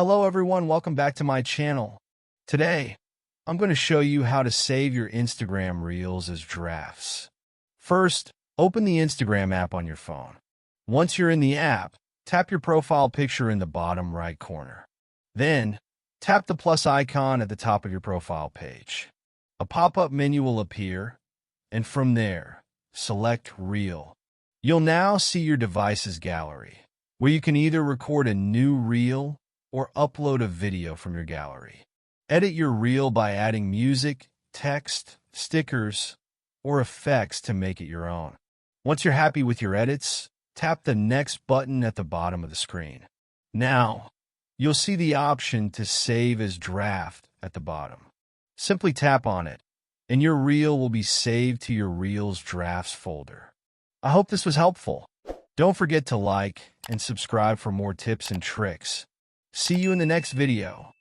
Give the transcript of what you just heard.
Hello everyone, welcome back to my channel. Today, I'm going to show you how to save your Instagram Reels as drafts. First, open the Instagram app on your phone. Once you're in the app, tap your profile picture in the bottom right corner. Then, tap the plus icon at the top of your profile page. A pop-up menu will appear, and from there, select Reel. You'll now see your device's gallery, where you can either record a new reel or upload a video from your gallery. Edit your reel by adding music, text, stickers, or effects to make it your own. Once you're happy with your edits, tap the next button at the bottom of the screen. Now, you'll see the option to save as draft at the bottom. Simply tap on it, and your reel will be saved to your Reels Drafts folder. I hope this was helpful. Don't forget to like and subscribe for more tips and tricks. See you in the next video.